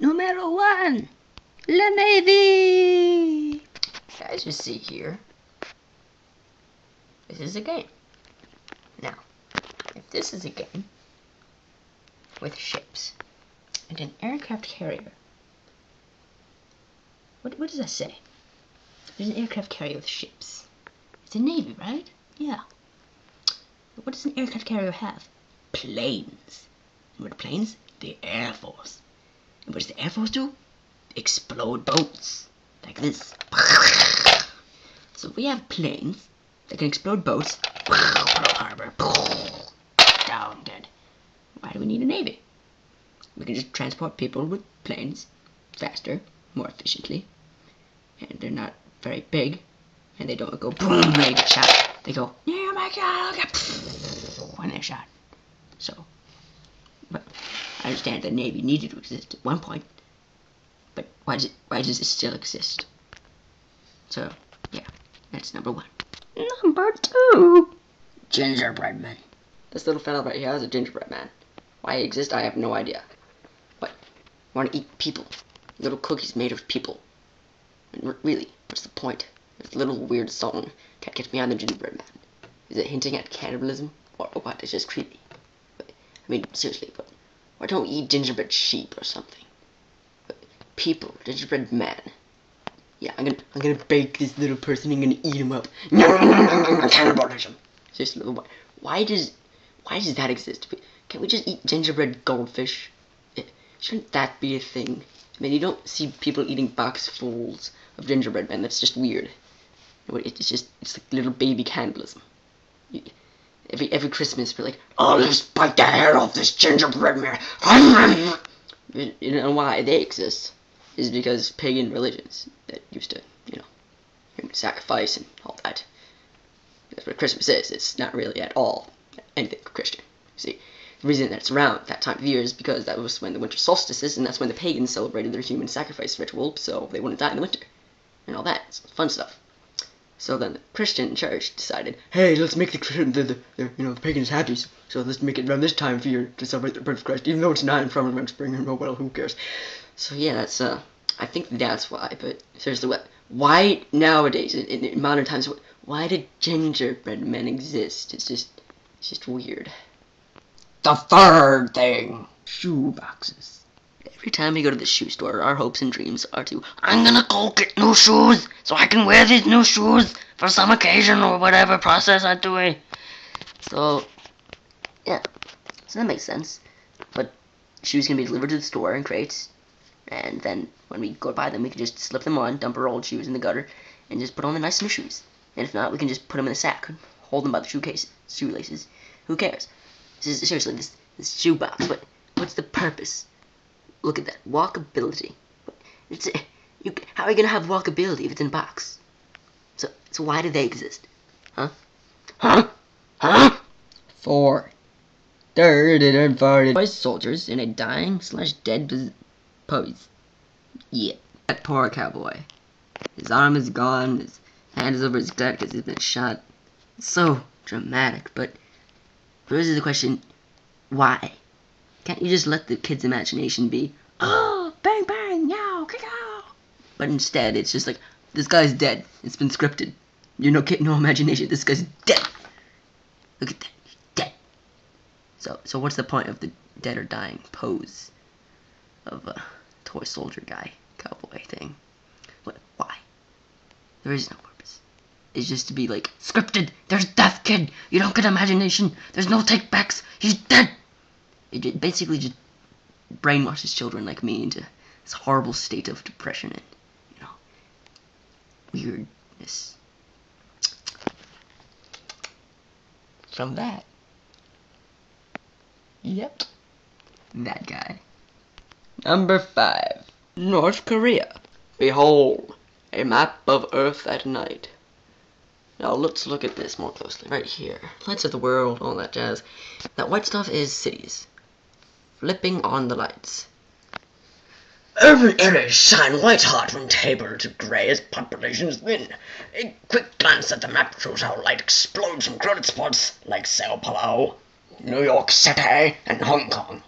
Numero 1, La Navy! As you see here, this is a game. Now, if this is a game with ships and an aircraft carrier, what does that say? There's an aircraft carrier with ships. It's a Navy, right? Yeah. What does an aircraft carrier have? Planes. And what are planes? The Air Force. And what does the Air Force do? Explode boats. Like this. So we have planes that can explode boats. Pearl Harbor. Down, dead. Why do we need a Navy? We can just transport people with planes faster, more efficiently. And they're not very big. And they don't go boom when they get shot. They go, oh my god, when they're shot. So, but I understand the Navy needed to exist at one point. But why does it still exist? So, yeah, that's number 1. Number 2, gingerbread man. This little fella right here is a gingerbread man. Why he exists, I have no idea. But I want to eat people. Little cookies made of people. And really, what's the point? This little weird song can't get me on the gingerbread man. Is it hinting at cannibalism? Or what? It's just creepy. But, I mean, seriously, but why don't we eat gingerbread sheep or something? But people, gingerbread man. Yeah, I'm gonna bake this little person and I'm gonna eat him up. Cannibalism. Seriously, why does that exist? Can't we just eat gingerbread goldfish? Shouldn't that be a thing? I mean, you don't see people eating boxfuls of gingerbread men. That's just weird. It's like little baby cannibalism. Every Christmas we're like, oh, let's bite the hair off this gingerbread man. You know why they exist? Is because pagan religions that used to, human sacrifice and all that. That's what Christmas is. It's not really at all anything Christian. See, the reason that it's around that time of year is because that was when the winter solstice is, and that's when the pagans celebrated their human sacrifice ritual, so they wouldn't die in the winter, and all that. It's fun stuff. So then the Christian church decided, hey, let's make the pagans happy, so let's make it around this time of year to celebrate the birth of Christ, even though it's not in front of spring, or well, who cares? So yeah, that's, I think that's why, but seriously, why nowadays, in modern times, why did gingerbread men exist? It's just weird. The third thing, shoe boxes. Every time we go to the shoe store, our hopes and dreams are to, I'm gonna go get new shoes so I can wear these new shoes for some occasion or whatever process I'm doing. So, yeah, so that makes sense. But shoes can be delivered to the store in crates, and then when we go to buy them, we can just slip them on, dump our old shoes in the gutter, and just put on the nice new shoes. And if not, we can just put them in a sack, hold them by the shoelaces. Who cares? Seriously, this shoe box, what's the purpose? Look at that, walkability. How are you gonna have walkability if it's in a box? So why do they exist? Huh? 4. Third and farted. Toy soldiers in a dying/dead pose. Yeah. That poor cowboy. His arm is gone, his hand is over his gut because he's been shot. It's so dramatic, but raises the question, why? Can't you just let the kid's imagination be, oh, bang bang, yow, kick-ow? But instead, it's just like, this guy's dead. It's been scripted. You no imagination. This guy's dead. Look at that. He's dead. So what's the point of the dead or dying pose of a toy soldier guy, cowboy thing? Why? There is no purpose. It's just to be like, scripted. There's death, kid. You don't get imagination. There's no take-backs. He's dead. It basically just brainwashes children like me into this horrible state of depression and, weirdness. From that. Yep. That guy. Number 5. North Korea. Behold, a map of Earth at night. Now let's look at this more closely. Right here. Lights of the world, all that jazz. That white stuff is cities. Flipping on the lights. Urban areas shine white-hot when tapered to grey as populations thin. A quick glance at the map shows how light explodes in crowded spots like Sao Paulo, New York City, and Hong Kong.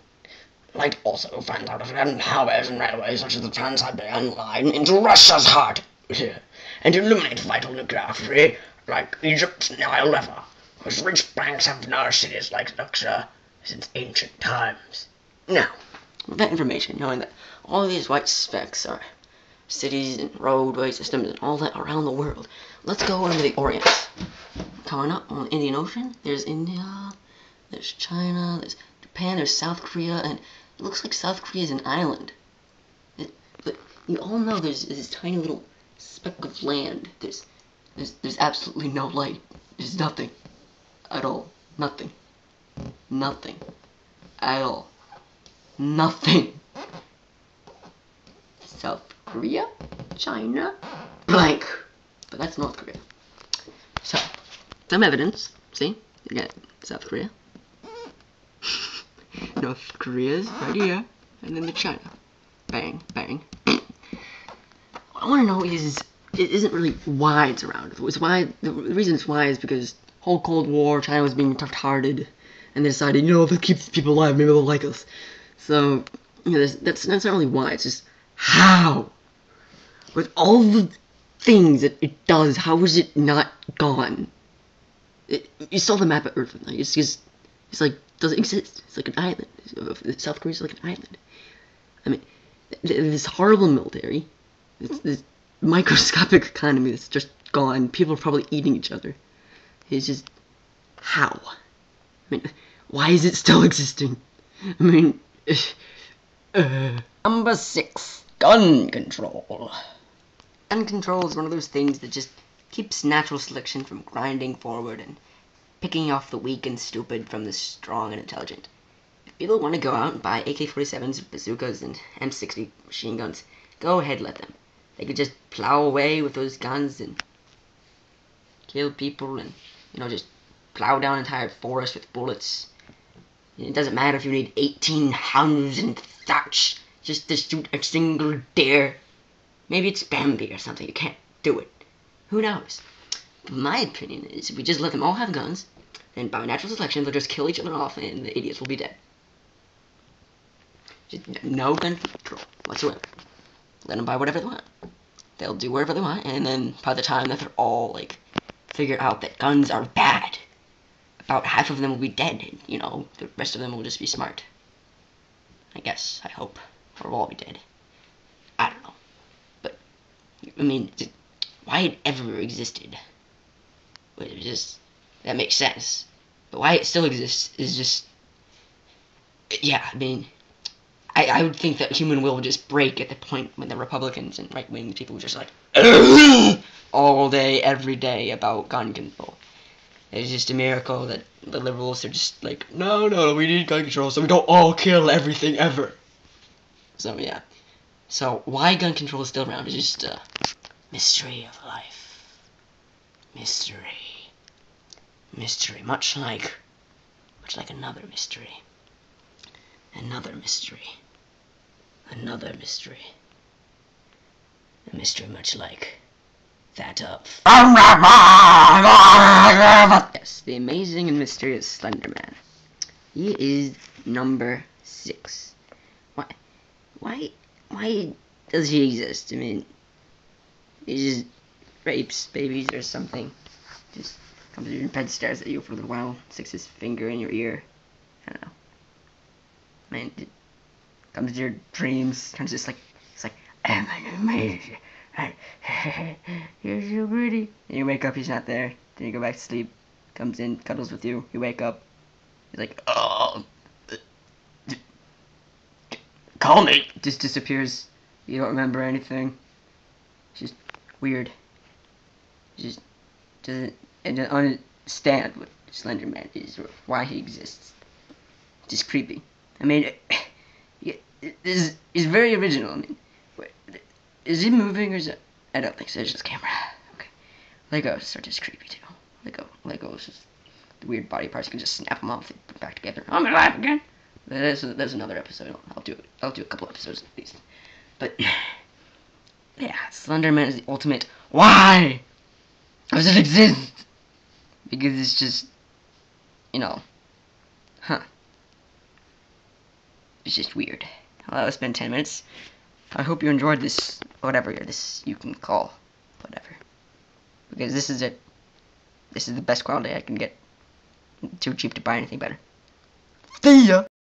Light also finds out of hidden highways and railways such as the Trans-Siberian Line into Russia's heart, and illuminates vital geography like Egypt's Nile River, whose rich banks have nourished cities like Luxor since ancient times. Now, with that information, knowing that all of these white specks are cities and roadway systems and all that around the world, let's go into the Orient. Coming up on the Indian Ocean, there's India, there's China, there's Japan, there's South Korea, and it looks like South Korea is an island. But you all know there's this tiny little speck of land. There's absolutely no light. There's nothing at all. Nothing. Nothing at all. Nothing. South Korea, China, blank. But that's North Korea. So, some evidence. See? You got South Korea. North Korea's right here. And then the China. Bang, bang. What I want to know is, it isn't really why it's around. It's why, the reason it's why is because whole Cold War, China was being tough-hearted, and they decided, you know, if it keeps people alive, maybe they'll like us. So, you know, that's not really why. It's just how. With all the things that it does, how is it not gone? You saw the map of Earth. It's like, doesn't exist. It's like an island. South Korea's like an island. I mean, this horrible military, this microscopic economy that's just gone. People are probably eating each other. It's just, how? I mean, why is it still existing? I mean, Number 6, gun control. Gun control is one of those things that just keeps natural selection from grinding forward and picking off the weak and stupid from the strong and intelligent. If people want to go out and buy AK-47s, bazookas, and M60 machine guns, go ahead, let them. They could just plow away with those guns and kill people and, you know, just plow down entire forests with bullets. It doesn't matter if you need 18 hounds and thatch just to shoot a single deer. Maybe it's Bambi or something. You can't do it. Who knows? But my opinion is, if we just let them all have guns, then by natural selection, they'll just kill each other off and the idiots will be dead. Just no gun control whatsoever. Let them buy whatever they want. They'll do whatever they want, and then by the time that they're all, like, figure out that guns are bad, about half of them will be dead, and, you know, the rest of them will just be smart. I guess, I hope. Or we'll all be dead. I don't know. But, I mean, why it ever existed, it just, that makes sense. But why it still exists is just, yeah, I mean, I would think that human will would just break at the point when the Republicans and right-wing people were just like, all day, every day about gun control. It's just a miracle that the liberals are just like, no, we need gun control so we don't all kill everything ever. So, yeah. So, why gun control is still around is just a mystery of life. Mystery. Mystery. Much like another mystery. Another mystery. Another mystery. A mystery much like that of... Yes, the amazing and mysterious Slender Man. He is number 6. Why does he exist? I mean, he just rapes babies or something. Just comes to your bed, stares at you for a little while, sticks his finger in your ear. I don't know. I mean, it comes to your dreams, kind of just like, it's like, am I amazing? You're so pretty. And you wake up, he's not there. Then you go back to sleep. Comes in, cuddles with you. You wake up. He's like, oh, call me. Just disappears. You don't remember anything. It's just weird. Just doesn't understand what Slender Man is or why he exists. Just creepy. I mean, this is very original. I mean, is he moving or is it? I don't think so. It's just camera. Okay. Legos are just creepy too. Legos just the weird body parts. You can just snap them off and put back together. I'm alive again. There's another episode. I'll do a couple episodes at least. But yeah, Slender Man is the ultimate. Why does it exist? Because it's just, you know, huh? It's just weird. Well, it's been 10 minutes. I hope you enjoyed this, whatever this you can call, whatever. Because this is it. This is the best quality I can get. Too cheap to buy anything better. See ya!